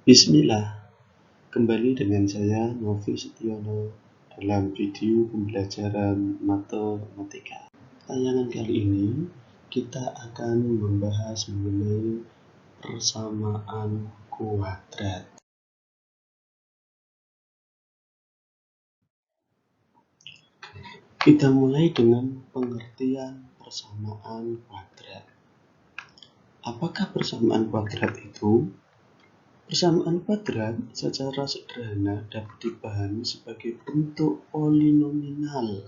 Bismillah, kembali dengan saya Novi Setiono dalam video pembelajaran matematika. Tayangan kali ini kita akan membahas mengenai persamaan kuadrat. Kita mulai dengan pengertian persamaan kuadrat. Apakah persamaan kuadrat itu? Persamaan kuadrat secara sederhana dapat dipahami sebagai bentuk polinomial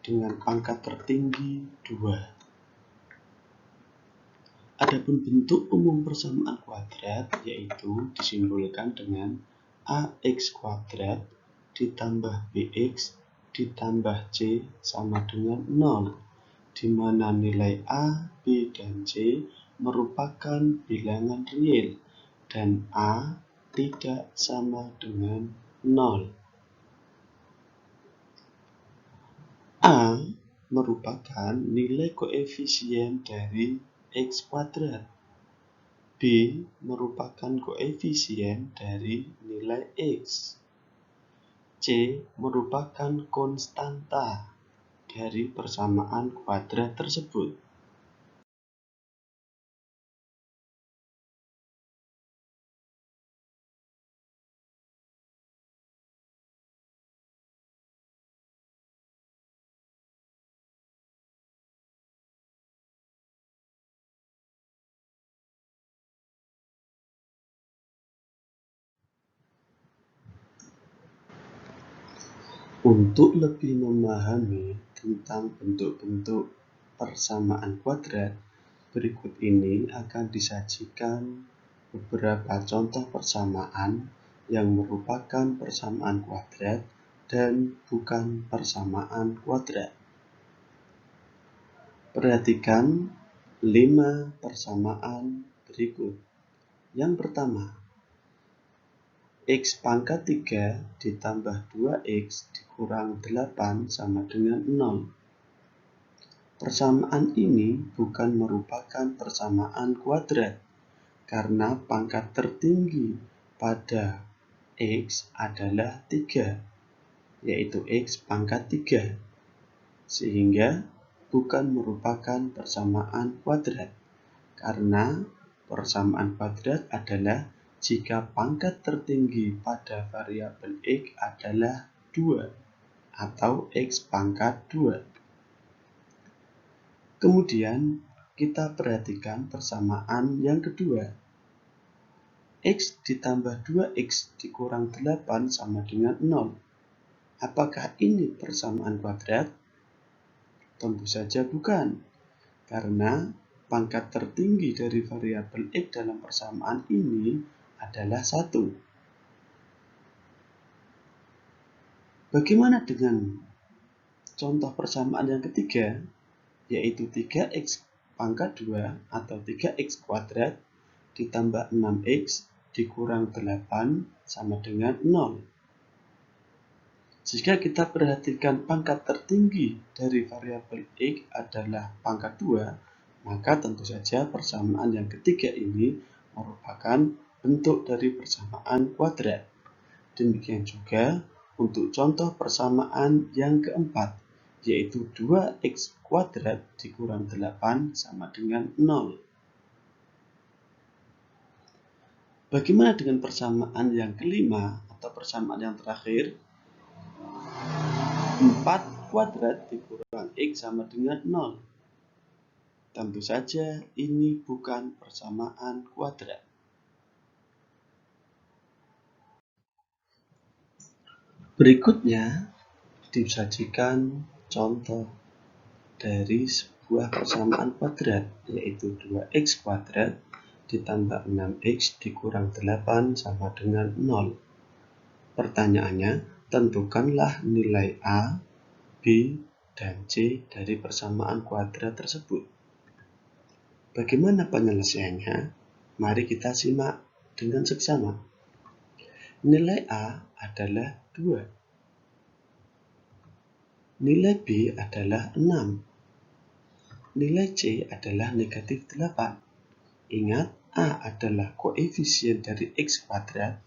dengan pangkat tertinggi 2. Adapun bentuk umum persamaan kuadrat yaitu disimbolkan dengan ax kuadrat ditambah bx ditambah c sama dengan 0, di mana nilai a, b, dan c merupakan bilangan real dan a tidak sama dengan 0. A merupakan nilai koefisien dari x kuadrat. B merupakan koefisien dari nilai x. C merupakan konstanta dari persamaan kuadrat tersebut. Untuk lebih memahami tentang bentuk-bentuk persamaan kuadrat, berikut ini akan disajikan beberapa contoh persamaan yang merupakan persamaan kuadrat dan bukan persamaan kuadrat. Perhatikan 5 persamaan berikut. Yang pertama, x pangkat 3 ditambah 2x dikurang 8 sama dengan 0. Persamaan ini bukan merupakan persamaan kuadrat karena pangkat tertinggi pada x adalah 3, yaitu x pangkat 3, sehingga bukan merupakan persamaan kuadrat karena persamaan kuadrat adalah jika pangkat tertinggi pada variabel x adalah 2 atau x pangkat 2. Kemudian kita perhatikan persamaan yang kedua. X ditambah 2x dikurang 8 sama dengan 0. Apakah ini persamaan kuadrat? Tentu saja bukan, karena pangkat tertinggi dari variabel x dalam persamaan ini adalah 1. Bagaimana dengan contoh persamaan yang ketiga, yaitu 3x pangkat 2 atau 3x kuadrat ditambah 6x dikurang 8 sama dengan 0. Jika kita perhatikan pangkat tertinggi dari variabel x adalah pangkat 2, maka tentu saja persamaan yang ketiga ini merupakan bentuk dari persamaan kuadrat. Demikian juga untuk contoh persamaan yang keempat, yaitu 2x kuadrat dikurang 8 sama dengan 0. Bagaimana dengan persamaan yang kelima atau persamaan yang terakhir? 4 kuadrat dikurang x sama dengan 0. Tentu saja ini bukan persamaan kuadrat. Berikutnya disajikan contoh dari sebuah persamaan kuadrat, yaitu 2x kuadrat ditambah 6x dikurang 8 sama dengan 0. Pertanyaannya, tentukanlah nilai A, B, dan C dari persamaan kuadrat tersebut. Bagaimana penyelesaiannya? Mari kita simak dengan seksama. Nilai A adalah 2. Nilai B adalah 6. Nilai C adalah negatif 8. Ingat, A adalah koefisien dari X kuadrat,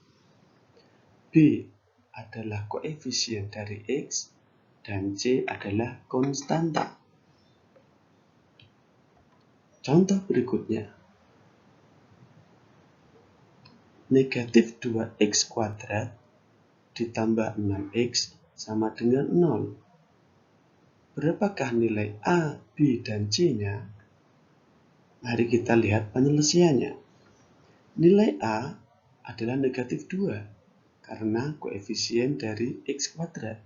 B adalah koefisien dari X, dan C adalah konstanta. Contoh berikutnya. Negatif 2X kuadrat ditambah 6X sama dengan 0. Berapakah nilai A, B, dan C-nya? Mari kita lihat penyelesaiannya. Nilai A adalah negatif 2 karena koefisien dari X kuadrat.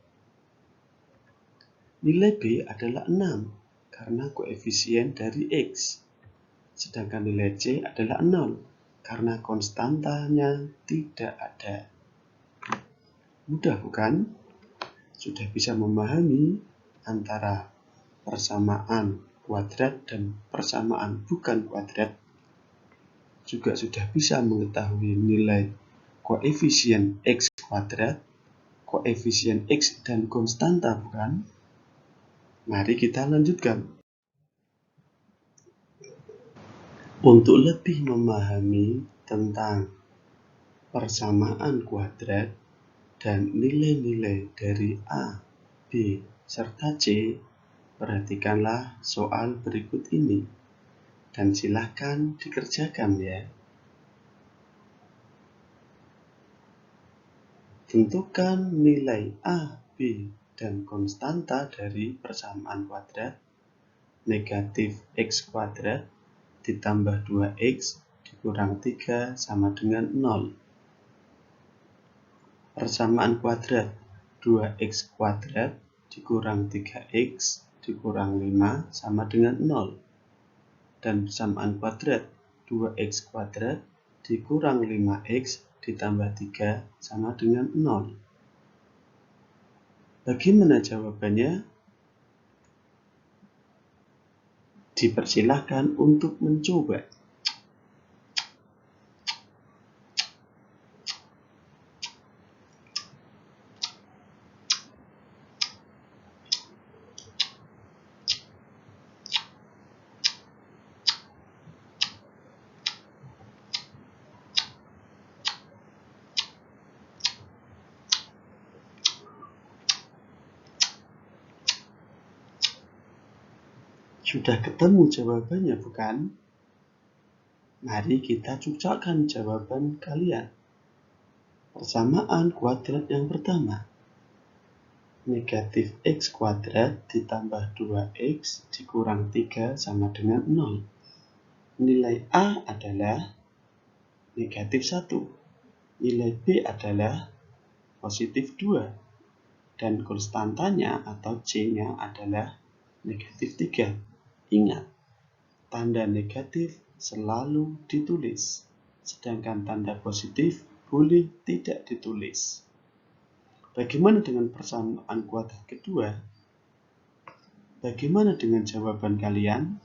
Nilai B adalah 6 karena koefisien dari X. Sedangkan nilai C adalah 0 karena konstantanya tidak ada. Mudah bukan? Sudah bisa memahami antara persamaan kuadrat dan persamaan bukan kuadrat. Juga sudah bisa mengetahui nilai koefisien X kuadrat, koefisien X dan konstanta bukan? Mari kita lanjutkan. Untuk lebih memahami tentang persamaan kuadrat dan nilai-nilai dari A, B, serta C, perhatikanlah soal berikut ini dan silahkan dikerjakan ya. Tentukan nilai A, B, dan konstanta dari persamaan kuadrat negatif X kuadrat ditambah 2X dikurang 3 sama dengan 0. Persamaan kuadrat 2X kuadrat dikurang 3X dikurang 5 sama dengan 0. Dan persamaan kuadrat 2X kuadrat dikurang 5X ditambah 3 sama dengan 0. Bagaimana jawabannya? Dipersilahkan untuk mencoba. Sudah ketemu jawabannya bukan? Mari kita cocokkan jawaban kalian. Persamaan kuadrat yang pertama. Negatif X kuadrat ditambah 2X dikurang 3 sama dengan 0. Nilai A adalah negatif 1. Nilai B adalah positif 2. Dan konstantanya atau C-nya adalah negatif 3. Ingat, tanda negatif selalu ditulis, sedangkan tanda positif boleh tidak ditulis. Bagaimana dengan persamaan kuadrat kedua? Bagaimana dengan jawaban kalian?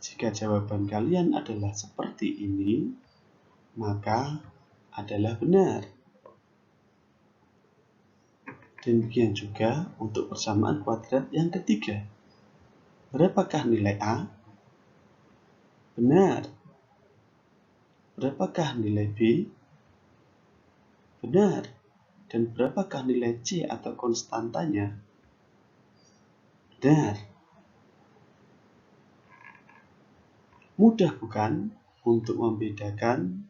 Jika jawaban kalian adalah seperti ini, maka adalah benar. Demikian juga untuk persamaan kuadrat yang ketiga. Berapakah nilai A? Benar. Berapakah nilai B? Benar. Dan berapakah nilai C atau konstantanya? Benar. Mudah bukan untuk membedakan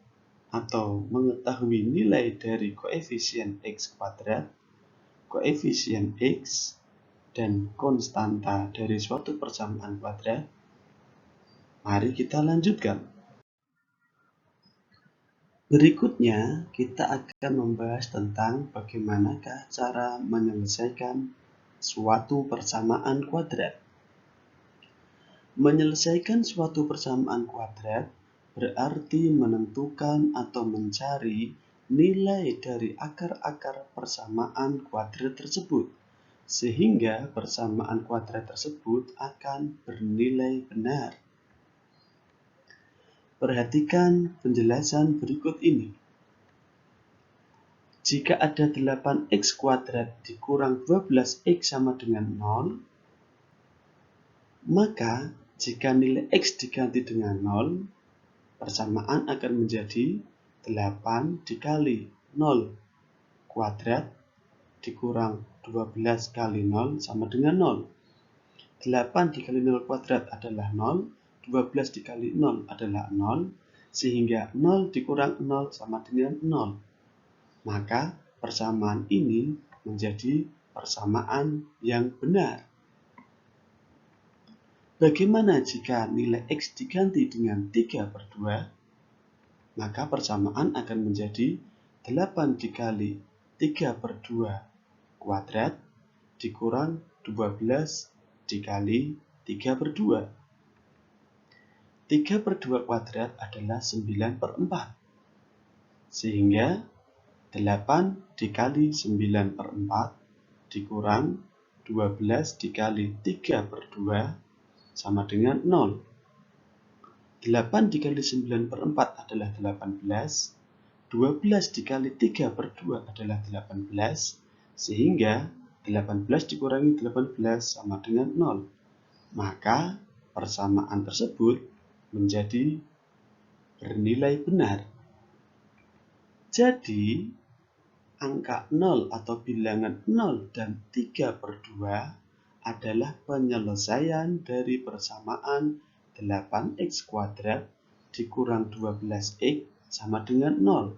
atau mengetahui nilai dari koefisien X kuadrat, koefisien X, dan konstanta dari suatu persamaan kuadrat? Mari kita lanjutkan. Berikutnya, kita akan membahas tentang bagaimanakah cara menyelesaikan suatu persamaan kuadrat. Menyelesaikan suatu persamaan kuadrat berarti menentukan atau mencari nilai dari akar-akar persamaan kuadrat tersebut, sehingga persamaan kuadrat tersebut akan bernilai benar. Perhatikan penjelasan berikut ini. Jika ada 8x kuadrat dikurang 12x sama dengan 0, maka jika nilai x diganti dengan 0, persamaan akan menjadi 8 dikali 0 kuadrat dikurang 12 kali 0 sama dengan 0. 8 dikali 0 kuadrat adalah 0, 12 dikali 0 adalah 0, sehingga 0 dikurang 0 sama dengan 0. Maka persamaan ini menjadi persamaan yang benar. Bagaimana jika nilai X diganti dengan 3/2? Maka persamaan akan menjadi 8 dikali 3/2 kuadrat dikurang 12 dikali 3/2. 3/2 kuadrat adalah 9/4. Sehingga 8 dikali 9/4 dikurang 12 dikali 3/2 sama dengan 0. 8 dikali 9/4 adalah 18. 12 dikali 3/2 adalah 18. Sehingga 18 dikurangi 18 sama dengan 0. Maka persamaan tersebut menjadi bernilai benar. Jadi, angka 0 atau bilangan 0 dan 3/2 adalah penyelesaian dari persamaan 8x kuadrat dikurang 12x sama dengan 0.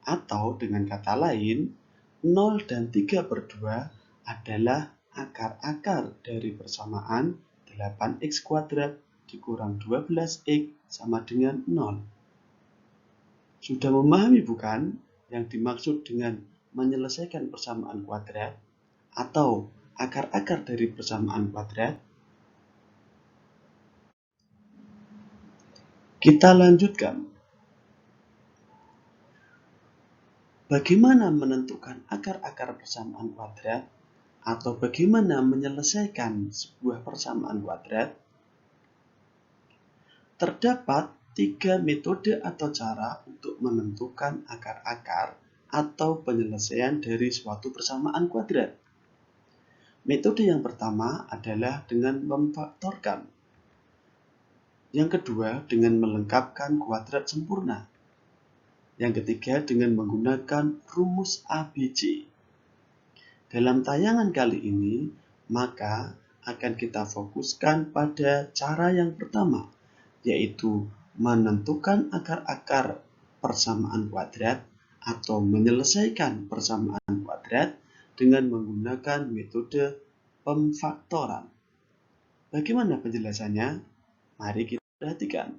Atau dengan kata lain, 0 dan 3/2 adalah akar-akar dari persamaan 8x kuadrat dikurang 12x sama dengan 0. Sudah memahami bukan yang dimaksud dengan menyelesaikan persamaan kuadrat atau akar-akar dari persamaan kuadrat? Kita lanjutkan. Bagaimana menentukan akar-akar persamaan kuadrat atau bagaimana menyelesaikan sebuah persamaan kuadrat? Terdapat 3 metode atau cara untuk menentukan akar-akar atau penyelesaian dari suatu persamaan kuadrat. Metode yang pertama adalah dengan memfaktorkan. Yang kedua dengan melengkapkan kuadrat sempurna. Yang ketiga dengan menggunakan rumus ABC. Dalam tayangan kali ini, maka akan kita fokuskan pada cara yang pertama, yaitu menentukan akar-akar persamaan kuadrat atau menyelesaikan persamaan kuadrat dengan menggunakan metode pemfaktoran. Bagaimana penjelasannya? Mari kita perhatikan.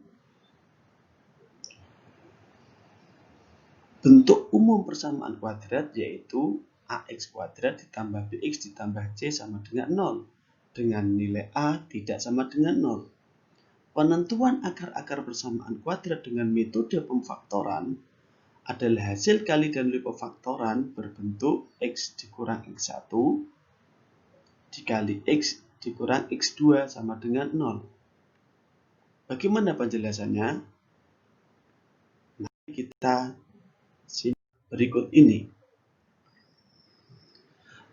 Bentuk umum persamaan kuadrat yaitu ax kuadrat ditambah bx ditambah c sama dengan 0, dengan nilai a tidak sama dengan 0. Penentuan akar-akar persamaan kuadrat dengan metode pemfaktoran adalah hasil kali dan nilai pemfaktoran berbentuk x dikurang x1 dikali x dikurang x2 sama dengan 0. Bagaimana penjelasannya? Mari kita simak berikut ini.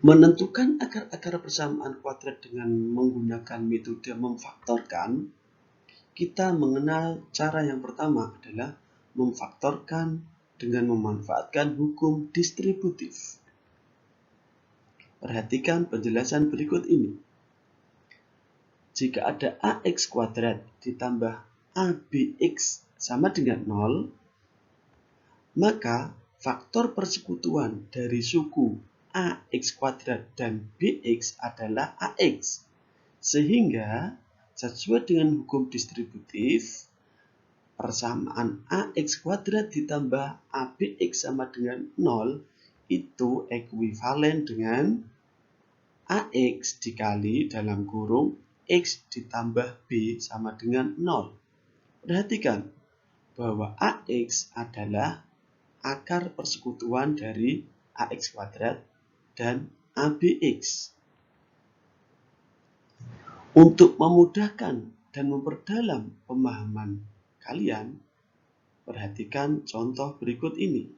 Menentukan akar-akar persamaan kuadrat dengan menggunakan metode memfaktorkan, kita mengenal cara yang pertama adalah memfaktorkan dengan memanfaatkan hukum distributif. Perhatikan penjelasan berikut ini. Jika ada ax kuadrat ditambah abx sama dengan 0, maka faktor persekutuan dari suku ax kuadrat dan bx adalah ax. Sehingga sesuai dengan hukum distributif, persamaan ax kuadrat ditambah abx sama dengan 0 itu ekuivalen dengan ax dikali dalam kurung x ditambah b sama dengan 0. Perhatikan bahwa ax adalah akar persekutuan dari ax kuadrat dan abx. Untuk memudahkan dan memperdalam pemahaman kalian, perhatikan contoh berikut ini.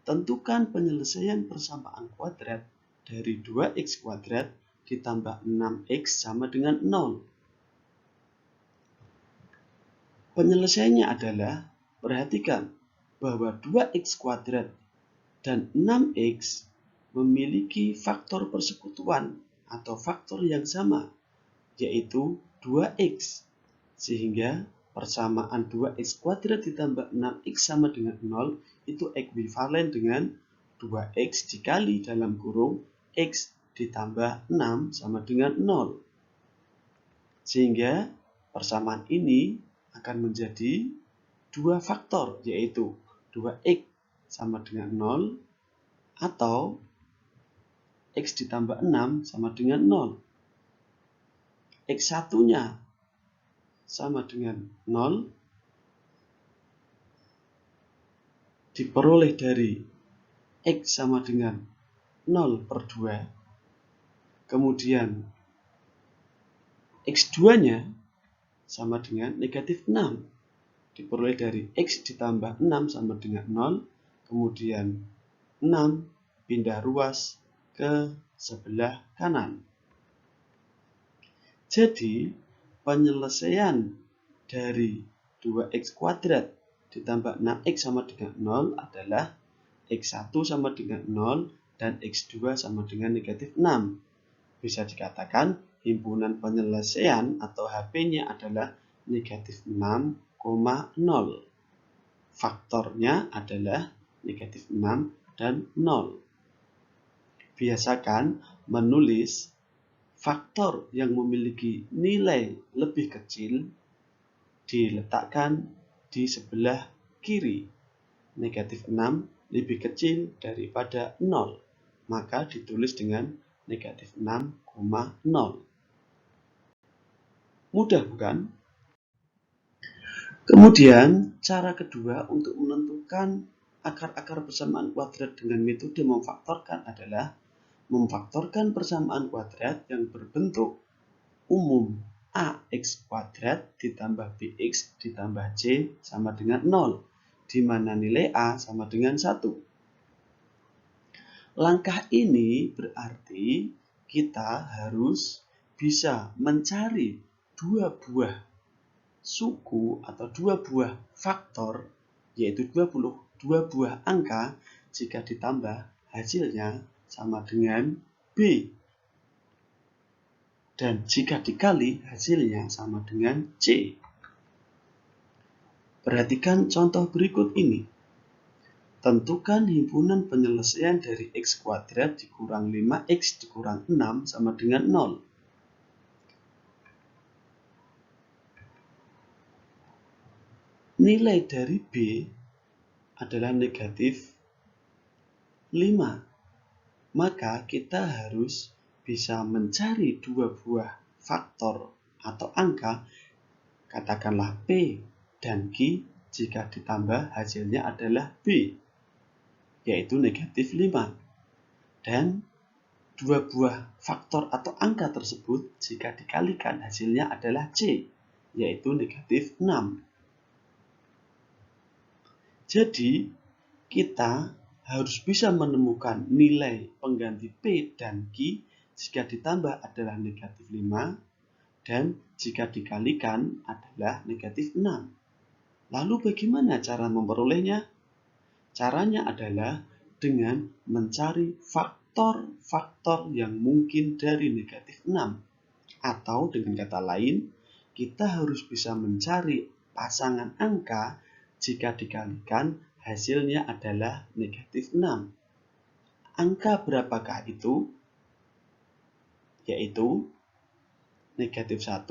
Tentukan penyelesaian persamaan kuadrat dari 2x kuadrat ditambah 6x sama dengan 0. Penyelesaiannya adalah, perhatikan bahwa 2x kuadrat dan 6x memiliki faktor persekutuan atau faktor yang sama, yaitu 2x. Sehingga persamaan 2x kuadrat ditambah 6x sama dengan 0 itu ekuivalen dengan 2x dikali dalam kurung x ditambah 6 sama dengan 0. Sehingga persamaan ini akan menjadi dua faktor, yaitu 2x sama dengan 0 atau x ditambah 6 sama dengan 0. X1-nya sama dengan 0 diperoleh dari x sama dengan 0 per 2. Kemudian x2-nya sama dengan negatif 6. Diperoleh dari x ditambah 6 sama dengan 0. Kemudian 6 pindah ruas ke sebelah kanan. Jadi, penyelesaian dari 2x kuadrat ditambah 6x sama dengan 0 adalah x1 sama dengan 0 dan x2 sama dengan negatif 6. Bisa dikatakan himpunan penyelesaian atau HP-nya adalah negatif 6,0. Faktornya adalah negatif 6 dan 0. Biasakan menulis faktor yang memiliki nilai lebih kecil diletakkan di sebelah kiri. Negatif 6 lebih kecil daripada 0, maka ditulis dengan negatif 6,0. Mudah bukan? Kemudian, cara kedua untuk menentukan akar-akar persamaan kuadrat dengan metode memfaktorkan adalah memfaktorkan persamaan kuadrat yang berbentuk umum ax kuadrat ditambah bx ditambah c sama dengan 0, di mana nilai a sama dengan 1. Langkah ini berarti kita harus bisa mencari dua buah suku atau dua buah faktor, yaitu 22 buah angka jika ditambah hasilnya sama dengan B. Dan jika dikali hasilnya sama dengan C. Perhatikan contoh berikut ini. Tentukan himpunan penyelesaian dari x kuadrat dikurang 5x dikurang 6 sama dengan 0. Nilai dari B adalah negatif 5. Maka kita harus bisa mencari dua buah faktor atau angka, katakanlah P dan Q, jika ditambah hasilnya adalah B, yaitu negatif 5. Dan dua buah faktor atau angka tersebut jika dikalikan hasilnya adalah C, yaitu negatif 6. Jadi, kita harus bisa menemukan nilai pengganti P dan Q jika ditambah adalah negatif 5 dan jika dikalikan adalah negatif 6. Lalu bagaimana cara memperolehnya? Caranya adalah dengan mencari faktor-faktor yang mungkin dari negatif 6. Atau dengan kata lain, kita harus bisa mencari pasangan angka jika dikalikan hasilnya adalah negatif 6. Angka berapakah itu? Yaitu negatif 1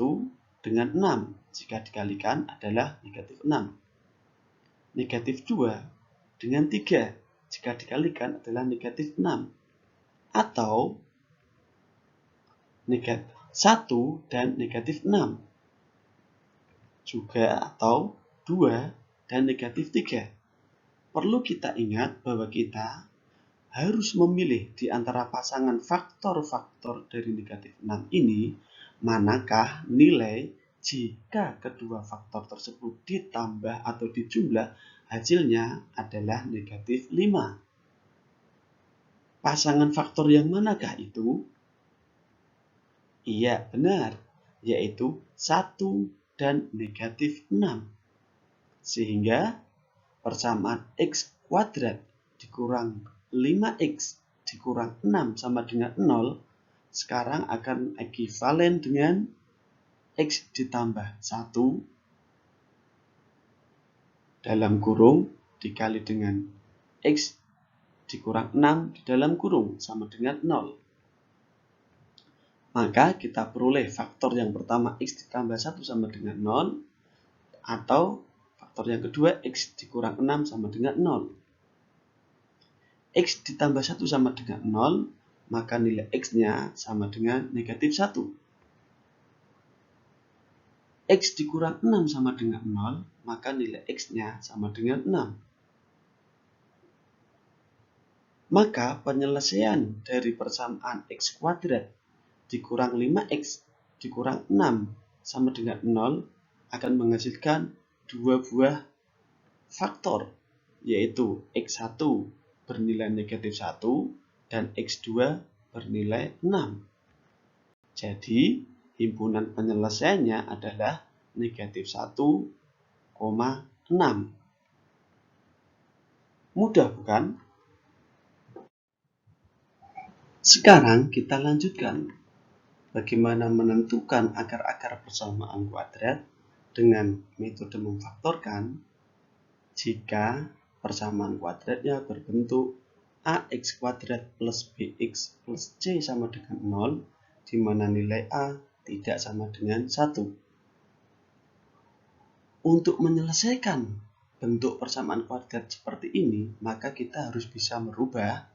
dengan 6 jika dikalikan adalah negatif 6. Negatif 2 dengan 3 jika dikalikan adalah negatif 6. Atau negatif 1 dan negatif 6. Juga atau 2 dan negatif 3. Perlu kita ingat bahwa kita harus memilih di antara pasangan faktor-faktor dari negatif 6 ini, manakah nilai jika kedua faktor tersebut ditambah atau dijumlah hasilnya adalah negatif 5. Pasangan faktor yang manakah itu? Iya, benar, yaitu 1 dan negatif 6. Sehingga persamaan X kuadrat dikurang 5X dikurang 6 sama dengan 0 sekarang akan ekivalen dengan X ditambah 1 dalam kurung dikali dengan X dikurang 6 di dalam kurung sama dengan 0. Maka kita peroleh faktor yang pertama X ditambah 1 sama dengan 0 atau faktor yang kedua X dikurang 6 sama dengan 0. X ditambah 1 sama dengan 0, maka nilai X-nya sama dengan negatif 1. X dikurang 6 sama dengan 0, maka nilai X-nya sama dengan 6. Maka penyelesaian dari persamaan X kuadrat dikurang 5X dikurang 6 sama dengan 0 akan menghasilkan dua buah faktor, yaitu X1 bernilai negatif 1 dan X2 bernilai 6. Jadi, himpunan penyelesaiannya adalah negatif 1,6. Mudah bukan? Sekarang kita lanjutkan bagaimana menentukan akar-akar persamaan kuadrat dengan metode memfaktorkan jika persamaan kuadratnya berbentuk ax kuadrat plus bx plus c sama dengan 0, di mana nilai a tidak sama dengan 1. Untuk menyelesaikan bentuk persamaan kuadrat seperti ini, maka kita harus bisa merubah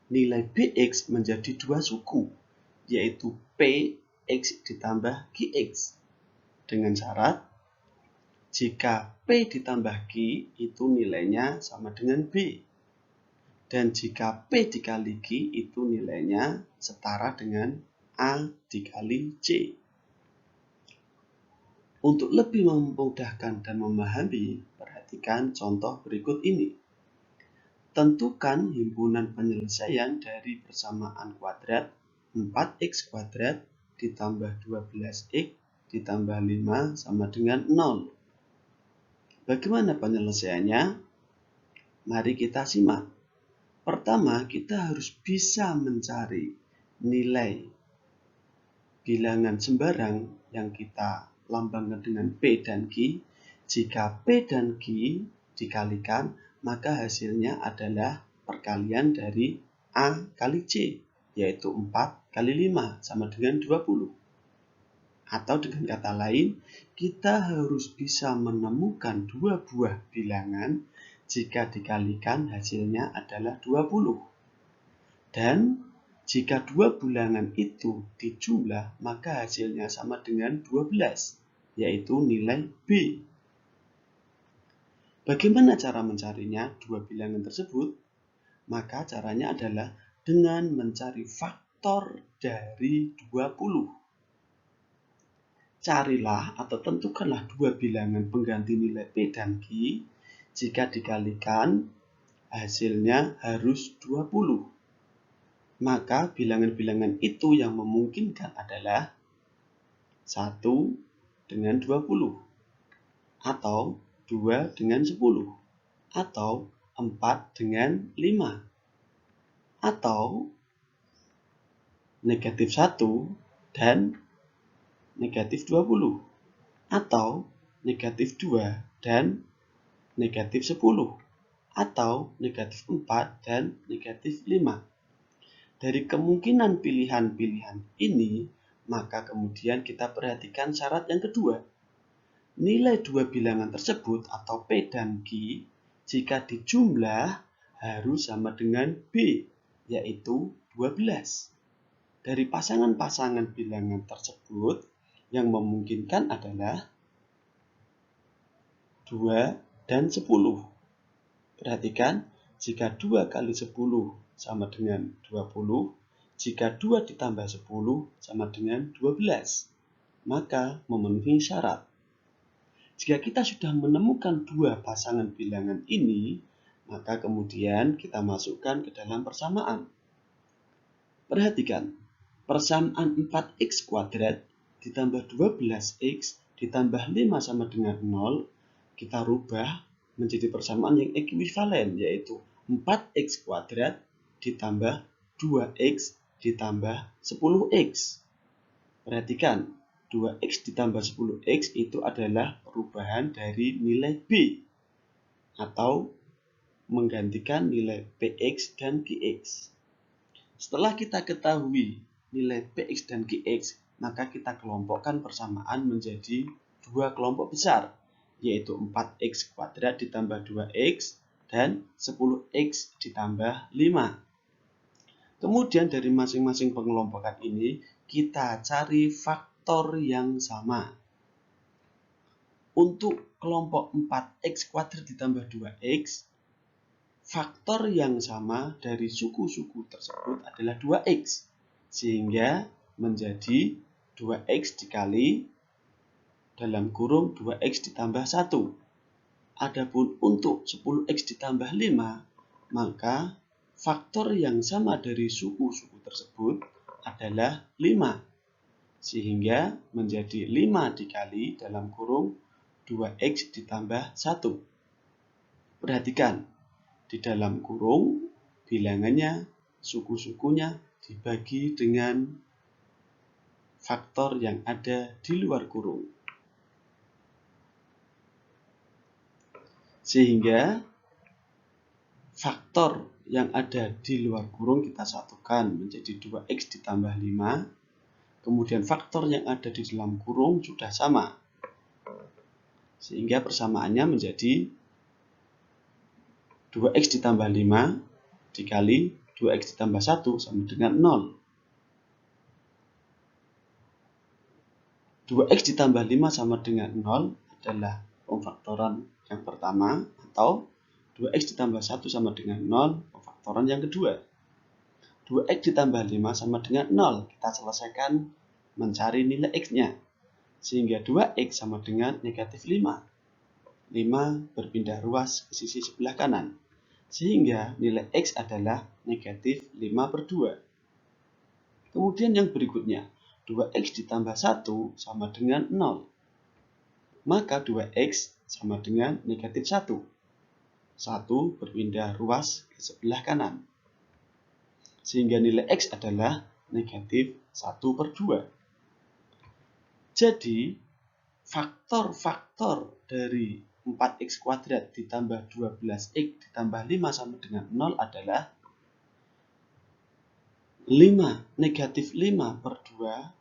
nilai bx menjadi dua suku, yaitu px ditambah qx, dengan syarat jika p ditambah q itu nilainya sama dengan b, dan jika p dikali q itu nilainya setara dengan a dikali c. Untuk lebih memudahkan dan memahami, perhatikan contoh berikut ini. Tentukan himpunan penyelesaian dari persamaan kuadrat 4x kuadrat ditambah 12x ditambah 5 sama dengan 0. Bagaimana penyelesaiannya? Mari kita simak. Pertama, kita harus bisa mencari nilai bilangan sembarang yang kita lambangkan dengan P dan Q. Jika P dan Q dikalikan, maka hasilnya adalah perkalian dari A kali C, yaitu 4 kali 5 sama dengan 20. Atau dengan kata lain, kita harus bisa menemukan dua buah bilangan jika dikalikan hasilnya adalah 20. Dan jika dua bilangan itu dijumlah, maka hasilnya sama dengan 12, yaitu nilai B. Bagaimana cara mencarinya dua bilangan tersebut? Maka caranya adalah dengan mencari faktor dari 20. Carilah atau tentukanlah dua bilangan pengganti nilai P dan Q. Jika dikalikan, hasilnya harus 20. Maka bilangan-bilangan itu yang memungkinkan adalah 1 dengan 20, atau 2 dengan 10, atau 4 dengan 5, atau negatif 1 dan negatif 20, atau negatif 2 dan negatif 10, atau negatif 4 dan negatif 5. Dari kemungkinan pilihan-pilihan ini, maka kemudian kita perhatikan syarat yang kedua. Nilai dua bilangan tersebut atau P dan Q jika dijumlah harus sama dengan B, yaitu 12. Dari pasangan-pasangan bilangan tersebut yang memungkinkan adalah 2 dan 10. Perhatikan, jika 2 kali 10 sama dengan 20, jika 2 ditambah 10 sama dengan 12, maka memenuhi syarat. Jika kita sudah menemukan dua pasangan bilangan ini, maka kemudian kita masukkan ke dalam persamaan. Perhatikan, persamaan 4x kuadrat ditambah 12x ditambah 5 sama dengan 0, kita rubah menjadi persamaan yang ekuivalen, yaitu 4x kuadrat ditambah 2x ditambah 10x. Perhatikan, 2x ditambah 10x itu adalah perubahan dari nilai B atau menggantikan nilai Px dan Qx. Setelah kita ketahui nilai Px dan Qx, maka kita kelompokkan persamaan menjadi dua kelompok besar, yaitu 4x kuadrat ditambah 2x dan 10x ditambah 5. Kemudian dari masing-masing pengelompokan ini, kita cari faktor yang sama. Untuk kelompok 4x kuadrat ditambah 2x, faktor yang sama dari suku-suku tersebut adalah 2x. Sehingga menjadi 2x dikali dalam kurung 2x ditambah 1. Adapun untuk 10x ditambah 5, maka faktor yang sama dari suku-suku tersebut adalah 5. Sehingga menjadi 5 dikali dalam kurung 2x ditambah 1. Perhatikan, di dalam kurung bilangannya, suku-sukunya dibagi dengan faktor yang ada di luar kurung. Sehingga faktor yang ada di luar kurung kita satukan menjadi 2x ditambah 5. Kemudian faktor yang ada di dalam kurung sudah sama. Sehingga persamaannya menjadi 2x ditambah 5 dikali 2x ditambah 1 sama dengan 0. 2x ditambah 5 sama dengan 0 adalah pemfaktoran yang pertama, atau 2x ditambah 1 sama dengan 0 pemfaktoran yang kedua. 2x ditambah 5 sama dengan 0, kita selesaikan mencari nilai x-nya. Sehingga 2x sama dengan negatif 5. 5 berpindah ruas ke sisi sebelah kanan. Sehingga nilai x adalah negatif 5/2. Kemudian yang berikutnya, 2x ditambah 1 sama dengan 0. Maka 2x sama dengan negatif 1. 1 berpindah ruas ke sebelah kanan. Sehingga nilai x adalah negatif 1/2. Jadi, faktor-faktor dari 4x kuadrat ditambah 12x ditambah 5 sama dengan 0 adalah 5 negatif 5/2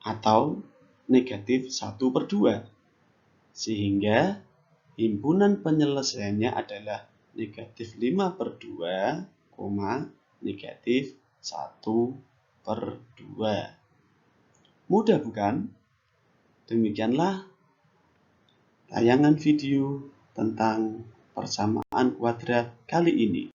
atau negatif 1/2. Sehingga himpunan penyelesaiannya adalah negatif 5/2, negatif 1/2. Mudah bukan? Demikianlah tayangan video tentang persamaan kuadrat kali ini.